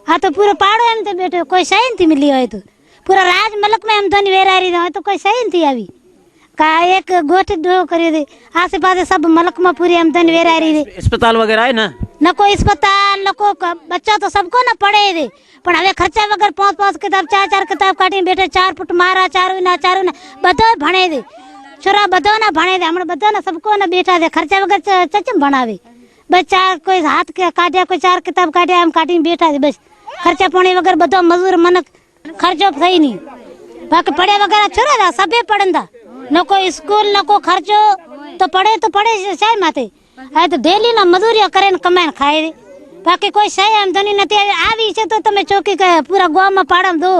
हाँ तो पूरा पहाड़ो एम तो बेटे कोई सही थी मिली है, तो पूरा राज मलक में आमदनी वेरारी दे, तो कोई सही थी अभी का एक गोठ दो करे दे, आसे पासे सब मलक में पूरी आमदनी वेरारी दे। अस्पताल वगैरह है ना? न कोई अस्पताल न को बच्चा तो सबको न पढ़े दे, पर हवे खर्चा वगर 5 किताब 4 किताब काटी बेटे 4 फुट मारा 4 ना बधो भणे दे, छोरा बधो ना भणे दे, हमने बधो ना सबको न बैठा दे, खर्चा वगर चचम भणावे। बस 4 कोई हाथ के काटिया, कोई 4 किताब काटिया, हम काटी बैठा दे, बस खर्चा पानी वगर बधो मजूर मनक खर्चो सही नहीं। बाकी पढ़े वगैरह छोरा था सबे पढ़ंदा, न कोई स्कूल न को खर्चो, तो पढ़े शायद माते है तो डेली ना मजूरी करे कमाए खाए दे। बाकी कोई सही आमदनी नहीं आवी छे तो तमे चौकी के पूरा गांव में पाड़म दो,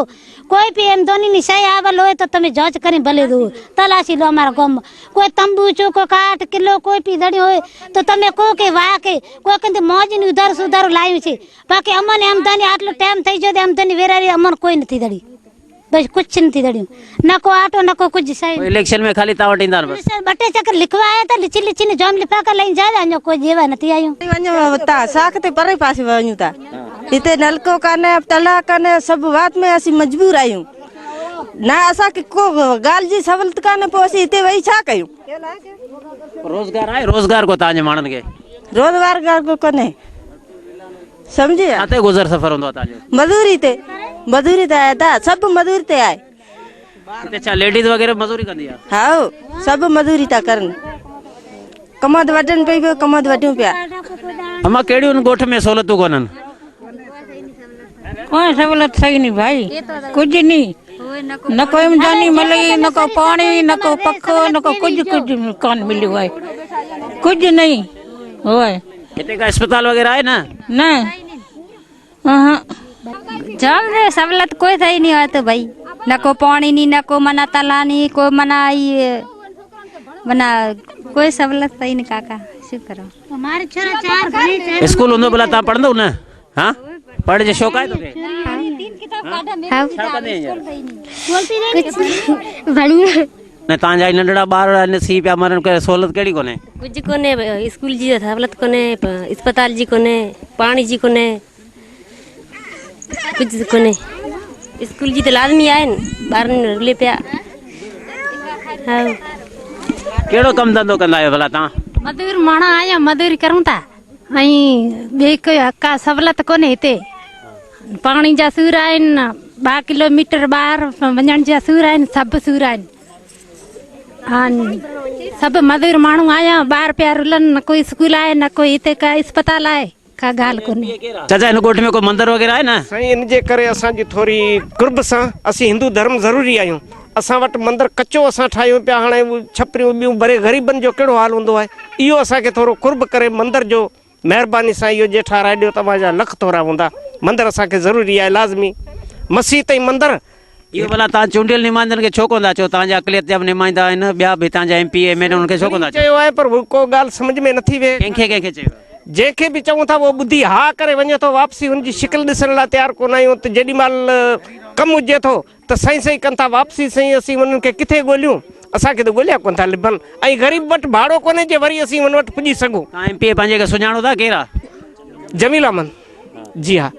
कोई भी आमदनी नहीं सही आवल हो तो तमे जांच करी भले दो, तलाशी लो हमारा गांव में। कोई तंबू चो को 8 किलो कोई भी दड़ी हो तो तमे को के वाह के कोई कहते मौज नहीं उधार सुधार लायो छे। बाकी अमन आमदनी आटलो टाइम थई जो आमदनी वेरारी अमन कोई नहीं दड़ी, बस कुछ नहीं दड़ी, न को आटो न को कुछ सही। इलेक्शन में खाली तावट इंदा बस 2 चक्कर लिखवाया था, लिची ने जाम लिफा कर लई जा जानो कोई जेवा नहीं आयो। वञो ता साख ते परे पासे वञू ता, हिते नलको काने तला काने सब बात में असी मजबूर आयूं ना, असा के को गाल जी सहूलियत काने पोसी हिते वही छा कयूं। रोजगार है? रोजगार को ताजे मानन के रोजगार को कोने समझे? आते गुजर सफर होंदो ताजे मजदूरी ते आया था, सब मजदूरी ते आए। अच्छा लेडीज वगैरह मजदूरी कंदी है? हाँ सब मजदूरी था करन, कमद वडन पे कमद वड्यूं पिया। अम्मा केड़ी उन गोठ में सहूलियतूं कोनन? कोई सहूलियत सही नहीं भाई, कुछ नहीं, न कोई आमदनी मिली, न को पानी, न को पक्को, न को कुछ कान मिलो है, कुछ नहीं होए। इते का अस्पताल वगैरह है ना? जाम रे सहूलियत कोई सही नहीं है तो भाई, न को पानी नहीं, न को मना तला नहीं, को मना ये मना कोई सहूलियत सही नहीं काका। शुक्र हमारे छोरा 4 घरे स्कूल होंदो भला ता पढ़ंदो न? हां पढ़ जे शौक है तोके? 3 किताब काढा में छा कंदे यार? बोलती नहीं बढ़िया न तांजा नंढड़ा ॿार नसी पिया मरन के सहूलियत केड़ी कोने? कुछ कोने, स्कूल जी सहूलियत कोने, अस्पताल जी कोने, पानी जी कोने, कुछ कोने। स्कूल जी तो लाजमी आए ॿार रुले पिया। हाँ केड़ो कम धंधो कंदा आयो भला ता? मजदूर माणा आया, मजदूरी करूं था, बे कोई का सहूलियत कोने हिते। पानी जा सूर आहिनि, 2 किलोमीटर ॿाहिरि वञण जा सूर आहिनि, सभु सूर आहिनि। हाँ सब मजदूर माण्हू आया, ॿार पिया रुलन, न कोई स्कूल आहे, न कोई हिते का अस्पताल आहे। का ॻाल्हि कोन्हे। चाचा हिन ॻोठ में को मंदिर वग़ैरह आहे न? साईं इन जे करे असांजी थोरी कुर्ब सां असीं हिंदू धर्म ज़रूरी आहियूं। असां वटि मंदरु कचो असां ठाहियूं पिया, हाणे छपरियूं ॿियूं भरे ग़रीबनि जो कहिड़ो हाल हूंदो आहे। इहो असांखे थोरो कुर्ब करे मंदर जो महिरबानी सां इहो जे ठाराए ॾियो, तव्हांजा लख थोरा हूंदा। मंदरु असांखे ज़रूरी आहे, लाज़मी। मसीह ताईं मंदरु इहो भला तव्हां चूंडियल निमाइंदनि खे छो कोन था चओ? तव्हांजा अक़लियत जा बि निमाइंदा आहिनि, ॿिया बि तव्हांजा MP MLA उन्हनि खे छो कोन था चओ? चयो आहे पर को ॻाल्हि सम्झ में नथी वेहे। कंहिंखे चयो? जंहिंखे बि चऊं था उहो ॿुधी हा करे वञे थो, वापसी हुनजी शिकिल ॾिसण लाइ तयारु कोन आहियूं। त जेॾीमहिल कमु हुजे थो त सही कनि था, वापसी सही असीं उन्हनि खे किथे ॻोल्हियूं? असांखे त ॻोल्हिया कोन था लिभनि, ऐं ग़रीब वटि भाड़ो कोन्हे जे वरी असीं हुन वटि पुॼी सघूं। तव्हां MP पंहिंजे खे सुञाणो था केरु आहे? जमील अहमद। जी हा।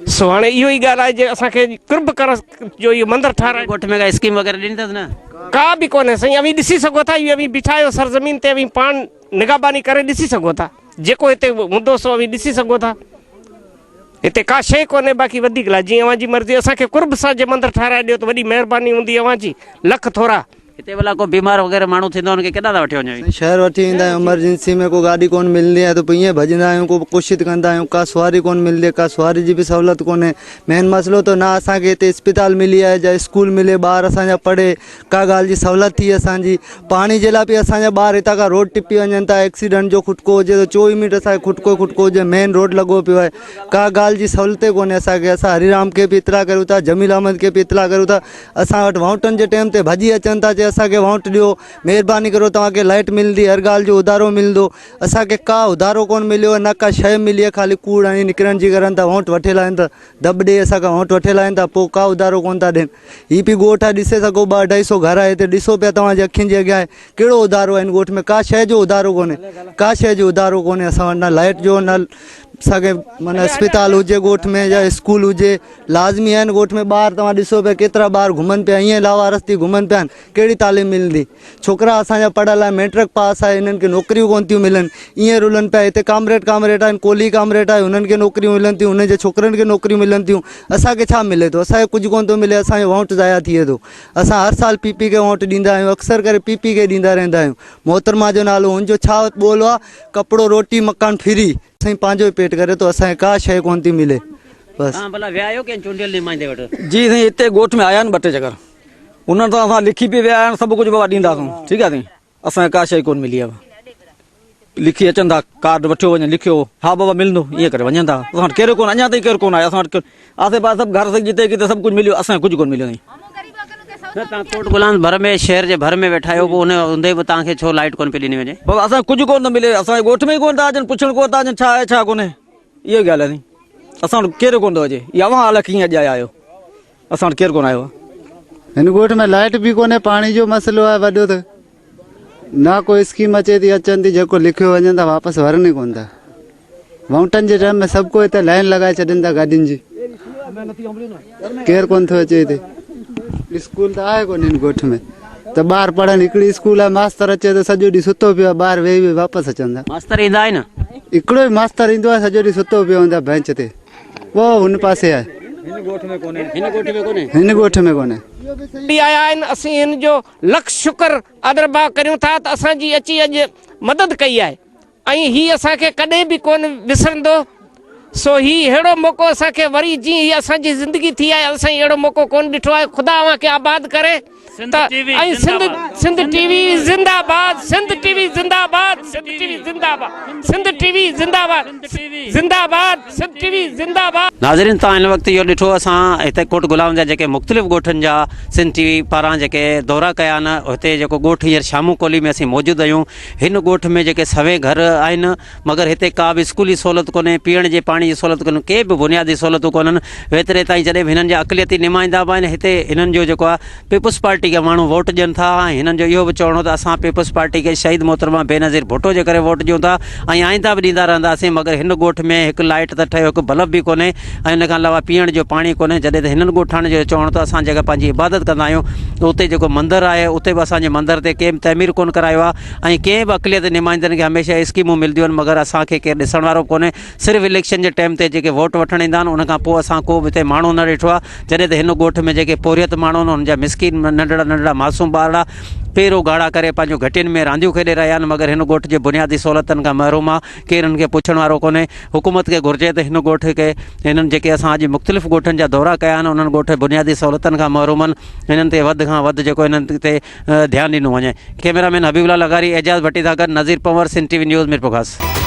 सो हाणे इहो ई ॻाल्हि आहे जे असांखे कुर्ब कर जो इहो मंदरु ठाराए। ॻोठ में का स्कीम वग़ैरह ॾिनी अथसि न? का बि कोन्हे साईं। अवी ॾिसी सघो था, इहो अवी बिठायो सरज़मीन ते, अवी पाण निगाहबानी करे ॾिसी सघो था। जेको हिते हूंदो सो अवी ॾिसी सघो था। हिते का शइ कोन्हे बाक़ी वधीक लाइ जीअं अव्हांजी मर्ज़ी। असांखे कुर्ब सां जे मंदरु ठाराए ॾियो त वॾी महिरबानी हूंदी अव्हांजी, लख थोरा। हिते भला को बीमार वग़ैरह माण्हू थींदो हुनखे केॾा था वठी वञो? शहर वठी ईंदा आहियूं, इमरजेंसी में को गाॾी कोन मिलंदी आहे त पोइ ईअं भॼंदा आहियूं, को कोशिशि कंदा आहियूं। का सुवारी कोन मिलंदी, का सुवारी जी बि सहूलियत कोन्हे। मेन मसइलो त न असांखे हिते इस्पताल मिली आहे, जा स्कूल मिले, ॿार असांजा पढ़े, का ॻाल्हि जी सहूलियत थी असांजी। पाणी जे लाइ बि असांजा ॿार हितां खां रोड टिपी वञनि था, एक्सीडेंट जो खुटको हुजे त 24 मिंट असांखे खुटको हुजे, मेन रोड लॻो पियो आहे। का ॻाल्हि जी सहूलियत कोन्हे असांखे। असां हरिराम खे बि इतला करूं था, जमील अहमद खे बि इतला करूं था। असां वटि वाउंटनि जे टाइम ते भॼी अचनि था, जे असांखे वाउंट ॾियो, महिरबानी करो, तव्हांखे लाइट मिलंदी, हर ॻाल्हि जो उधारो मिलंदो। असांखे का उधारो कोन मिलियो, न का शइ मिली आहे, ख़ाली कूड़ हणी निकिरण जी करनि था। वाउंट वठियल आहिनि त दॿ ॾे असांखां, वाउंट वठियल आहिनि त पोइ का उधारो कोन था ॾियनि। हीअ बि ॻोठ आहे, ॾिसे सघो, 200-250 घर आहे हिते, ॾिसो पिया तव्हांजे अखियुनि जे अॻियां आहे। कहिड़ो उधारो आहे हिन ॻोठ में? का शइ जो उधारो कोन्हे, का शइ जो उधारो कोन्हे। असां वटि न लाइट जो, न असांखे माना अस्पताल हुजे ॻोठ में, या स्कूल हुजे, लाज़मी आहिनि ॻोठ में। ॿार तव्हां ॾिसो पिया केतिरा ॿार घुमनि पिया, ईअं लावारस्ती घुमनि पिया आहिनि। कहिड़ी तालीम मिलंदी? छोकिरा असांजा पढ़ियल आहे, मैट्रिक पास आहे, हिननि खे नौकरियूं कोन थियूं मिलनि, ईअं रुलनि पिया। हिते कामरेट आहिनि, कोली कामरेट आहे, हुननि खे नौकरियूं मिलनि थियूं, हुननि जे छोकिरनि खे नौकरियूं मिलनि थियूं। असांखे छा मिले थो? असांखे कुझु कोन थो मिले, असांजो वाउंट ज़ाया थिए थो। असां हर साल PP खे वाउंट ॾींदा आहियूं, अक्सर करे PP खे ॾींदा रहंदा आहियूं। मोहतरमा जो नालो, हुनजो छा ॿोलो आहे? कपिड़ो, रोटी, मकान फ्री। साईं पंहिंजो ई पेट करे थो, असांखे का शइ कोन थी मिले। बसि। हां भला विया आहियो कंहिं चूंडियल निमाइंदे वटि? जी साईं, हिते ॻोठ में आया आहिनि 2 टे चकर। उन्हनि सां असां लिखी पिए विया आहिनि, सभु कुझु बाबा ॾींदासीं, ठीकु आहे साईं। असांखे का शइ कोन मिली आहे। लिखी अचनि था, कार्ड वठियो वञे, लिखियो, हा बाबा मिलंदो, ईअं करे वञनि था। असां वटि केरु कोन, अञा ताईं केरु कोन आहे। असां वटि आसे पासे सभु घर जिते किथे सभु कुझु मिलियो, असांखे कुझु कोन मिलियो साईं। तव्हां कोट गुलाम भर में, शहर जे भर में वेठा आहियो, पोइ उन हूंदे बि तव्हांखे छो लाइट कोन पई ॾिनी वञे? बाबा असांखे कुझु कोन थो मिले, असांजे ॻोठ में ई कोन था अचनि, पुछण कोन था अचनि छा आहे छा कोन्हे। इहा ॻाल्हि आहे साईं। असां वटि केरु कोन थो अचे। इहा अव्हां हाल कीअं अॼु आया आहियो? असां वटि केरु कोन आयो आहे। हिन ॻोठ में लाइट बि कोन्हे, पाणी जो मसइलो आहे वॾो त। न कोई स्कीम अचे थी, अचनि थी, जेको लिखियो वञनि था वापसि वरनि ई कोन था। वाउंटनि जे टाइम में सभु को हिते लाइन लॻाए छॾनि था गाॾियुनि जी, केरु कोन थो अचे हिते। स्कूल त आहे कोन हिन ॻोठ में, त ॿार पढ़नि। हिकिड़ी स्कूल आहे, मास्तर अचे त सॼो ॾींहुं सुतो पियो आहे, ॿार वेही वापसि अचनि था। मास्तर ईंदा आहिनि? हिकिड़ो ई मास्तर ईंदो आहे, सॼो ॾींहुं सुतो पियो हूंदो आहे बेंच ते, उहो हुन पासे आहे। हिन ॻोठ में कोन्हे? हिन ॻोठ में कोन्हे? हिन ॻोठ में कोन्हे। आया आहिनि, असीं हिन जो लख शुक्र अदरबा करियूं था त असांजी अची अॼु मदद कई आहे, ऐं हीअ असांखे कॾहिं बि कोन विसरंदो। सो ही अहिड़ो मौक़ो असांखे वरी जीअं हीअ असांजी ज़िंदगी थी आहे, असां अहिड़ो मौक़ो कोन ॾिठो आहे। ख़ुदा अव्हांखे आबाद करे। सिंध TV जिंदाबाद, सिंध TV जिंदाबाद, सिंध TV जिंदाबाद, सिंध TV जिंदाबाद, सिंध TV जिंदाबाद, जिंदाबाद, सिंध TV जिंदाबाद। नाज़रीन, तव्हां हिन वक़्तु इहो ॾिठो, असां हिते कोट गुलाम जा जेके मुख़्तलिफ़ ॻोठनि जा सिंध TV पारां जेके दौरा कया आहिनि, हिते जेको ॻोठु हींअर शामू कोली में असीं मौजूदु आहियूं। हिन ॻोठ में जेके सवे घर आहिनि, मगर हिते का बि स्कूली सहूलियत कोन्हे, पीअण जे पाणी जी सहूलियत कोन्हे, के बि बुनियादी सहूलियतूं कोन्हनि। वेतिरे ताईं जॾहिं बि हिननि जा अक़लियती नुमाइंदा बि आहिनि, हिते हिननि जो जेको आहे पीपुल्स पार्टी खे माण्हू वोट ॾियनि था। हिननि जो इहो बि चवणो त असां पीपुल्स पार्टी खे शहीद मोहतरमा बेनज़ीर भुट्टो जे करे वोट ॾियूं था, ऐं आईंदा बि ॾींदा रहंदासीं। मगर हिन ॻोठ में हिकु लाइट त ठहियो, हिकु बल्ब बि कोन्हे, ऐं हिन खां अलावा पीअण जो पाणी कोन्हे। जॾहिं त हिननि ॻोठाणे जो चवणो त असां जेका पंहिंजी इबादत कंदा आहियूं, उते जेको मंदरु आहे, उते बि असांजे मंदर ते कंहिं तइमीर कोन करायो आहे, ऐं कंहिं बि अक़लियत नुमाइंदनि खे हमेशह स्कीमूं मिलंदियूं आहिनि, मगर असांखे केरु ॾिसण वारो कोन्हे। सिर्फ़ु इलेक्शन जे टाइम ते जेके वोट वठणु ईंदा आहिनि, उनखां पोइ असां को बि हिते माण्हू न ॾिठो आहे। जॾहिं त हिन ॻोठ में जेके पोरियत माण्हू आहिनि, हुननि जा मिसकिन नंढड़ा नंढड़ा नंढड़ा मासूम ॿारड़ा पेरो गाड़ा करे पंहिंजो घटियुनि में रांदियूं खेॾे रहिया आहिनि, मगर हिन ॻोठ जे बुनियादी सहूलियतनि खां महरूम आहे। केरु हिन खे पुछण वारो कोन्हे। हुकूमत खे घुरिजे त हिन ॻोठ खे, हिननि जेके असां अॼु मुख़्तलिफ़ ॻोठनि जा दौरा कया आहिनि, उन्हनि ॻोठ बुनियादी सहूलियतनि खां महरूम आहिनि, हिननि ते वधि खां वधि जेको हिननि ते ध्यानु ॾिनो वञे। कैमरामैन हबीबुल्लाह लगारी, एजाज़ भट्टी सां गॾु नज़ीर पंवर, सिंध टीवी न्यूज़ मीरपुर ख़ासि।